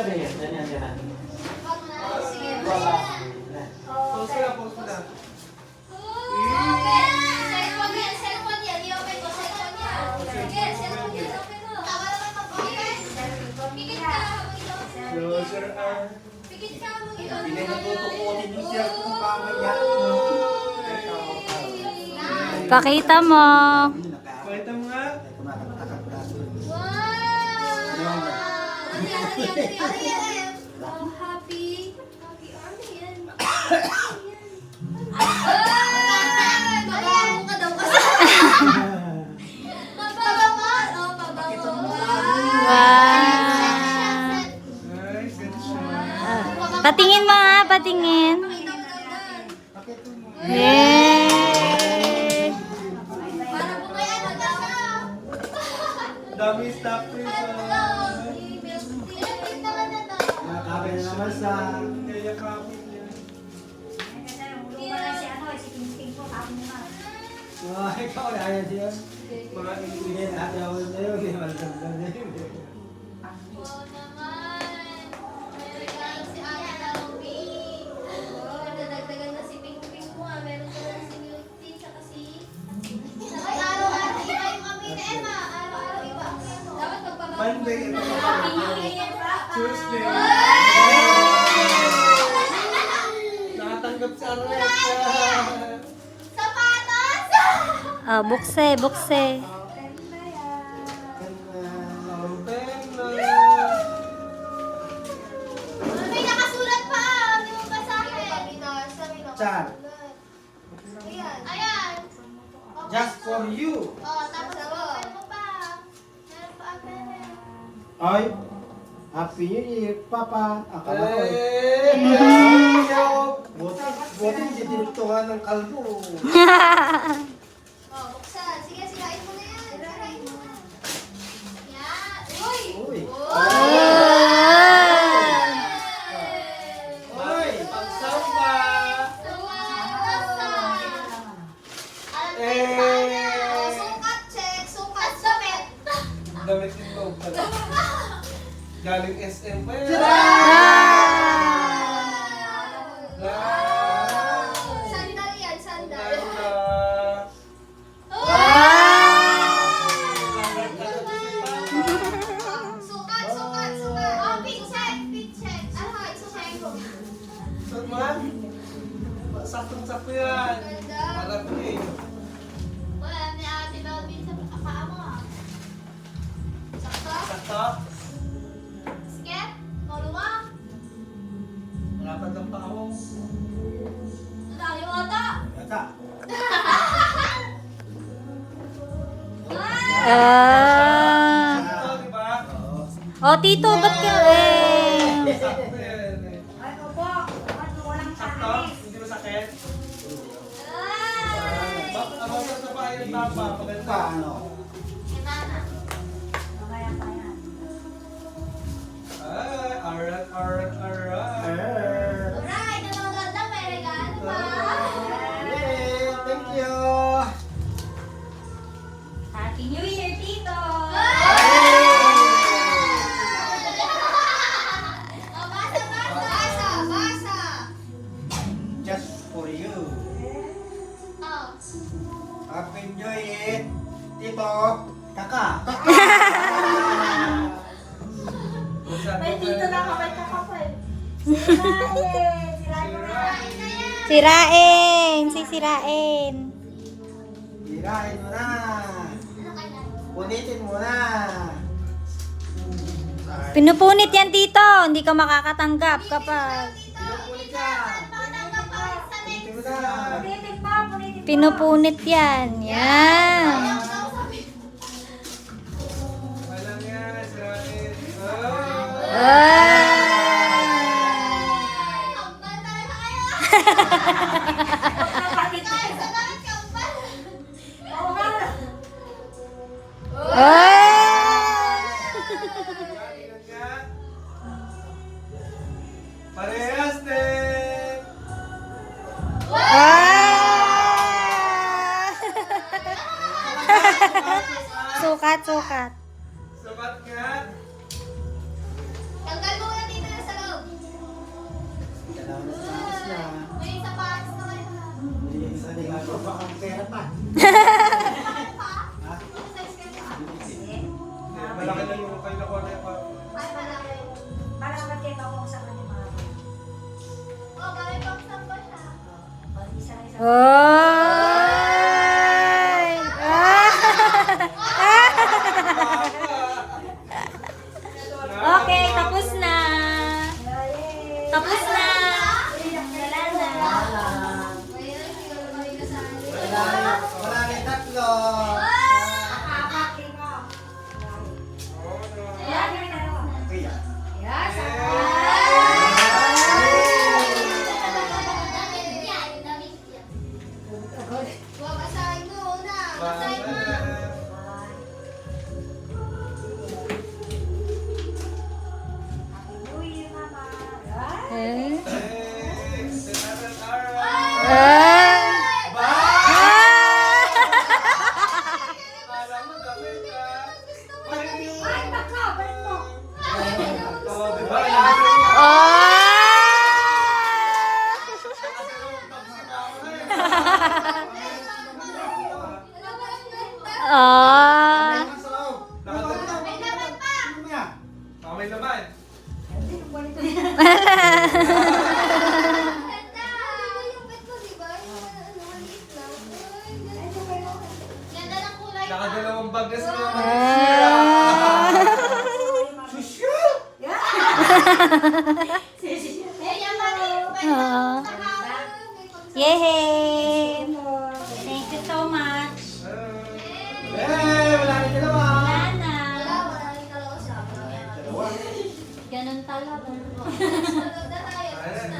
Yan, yan, yan. Sige. Wala. Pause ko lang, pause ko lang. Cellphone yan, cellphone yan. I-open ko, cellphone yan. Sige, cellphone yan. Open mo. Tama naman mag-open. Pikit ka habang i-open. Close your eyes. Pikit ka habang i-open. Hindi natutukunin yung cellphone mamaya. Pakita mo. Pakita mo nga. Wow! Ano yan? Oh, happy. Happy army yan. Ay! Mabango ka daw kasi. Mabango. Oh, mabango. Wow. Nice, good shot. Patingin mo nga, patingin. Pakita mo daw yan. Yay! Para po may ano daw. Dami stock ko yun Ano sa... daw? Pinapit naman na daw. Nakakabay na naman sa... Kaya kapit niya. Ikaw na ayan siya. Mga Hindi na hati ako na yun. Hindi malasagdan na yun. Oo naman. May regalo si Ate Naomi. Nadagdagan na si Pink Pink mo ah. Meron ka na si Milk Tea tsaka si... Ay, araw-araw iba yung kami na Emma. Araw-araw iba ang ano. Dapat magpabago. Monday, ito na. Happy New Year. Tuesday. Nakatanggap sa Arleta. Sapatos! Oh, bukse, bukse. Open na. May nakasulat pa ah. Hindi mo ba sa akin? Chan. Ayan. Ayan. Just for you. Oh, tapos open mo pa. Meron pa ang meron. Ay. Happy New Year, Papa. Akala ko eh. Buti hindi dinuktungan ng kalbo. Oh, buksan. Sige, sirain mo na yan. Sirain mo na. Yan. Uy! Uy. Ay, pagsamba. Sukat, check. Sukat, damit. Damit yung loob pala. Galing SM pa yan. Sandal yan, sandal. Sukat, sukat, sukat. Oh, pink check, pink check. Ano, sukat ko. Saman? Saktong-sakto yan. Ganda. Harap eh. Wala ni Ate Melvin sa paa mo ah. Sakto? Sakto? Siket? Maluma? Malapad lang pa ako. Tayo ata. Yata. Ah. Sakto, di ba? Oh, Tito, ba't ka eh? Sakto yan eh. Sakto? Hindi mo sakit? Bakit abang sa pa yung tapa? Maganda. Paano? Ay, alright, alright, alright. Alright, nanonood lang, may regalo pa. Yay! Thank you! Happy New Year, Tito! Oh, basa, basa. Basa, basa. Just for you. Oh. Happy New Year, Tito. Kaka. May dito na kapag Sirain! Sisirain! Hirain mo na. Ano kailan? Punitin mo na. Pinupunit yan, Tito. Hindi ka makakatanggap kapag Pinupunit ka. Patanggap pa rin sa next. Punitin mo na. pinupunit yan. Yan. Walang yan, Israel. Ah. Kambal talaga kayo. Kahit sa damit, kambal. Ah. Ingat ka. Parehas din. Ah. Sukat, sukat. Sukat nga. Tanggal mo muna dito. Tapos na. May sapatos na kayo. Hindi isa din ako. Baka pera pa. Ha? Size ka pa. Malaki na yung kayo nakuha na yung pa. Ay, malaki. Para magkita ko sa kanya mga Oh, bakit pang samba siya? isa-isa. Oy! Okay, tapos na. Tapos na. Wala na. Ayan, hindi ko naman kasali. Wala na tatlo. Kakapin mo. Ayan. Kaya. Yes. Huwag asahin mo una. Asahin mo. Happy New Year, Mama. Eh? Hey, sinatang araw. Ah! Alam mo, dapat ka. Ay, baka, balik mo. Oo, di ba? Ah! Ah! Sa loob. May laman pa. Ano niya? Kamay naman. Hindi, yung balik mo. Ganda. Yung pet mo, di ba? Yung maliit lang. Ay, ganda. Ganda ng kulay pa. Nakadalawang bag na sila. Eh, yung maliit pa. Ah. Yehey! Thank you so much. Eh, wala na dalawa. Wala na. Wala rin talaga siya. Dalawa. Ganun talaga. Sunod na tayo. Tapos na.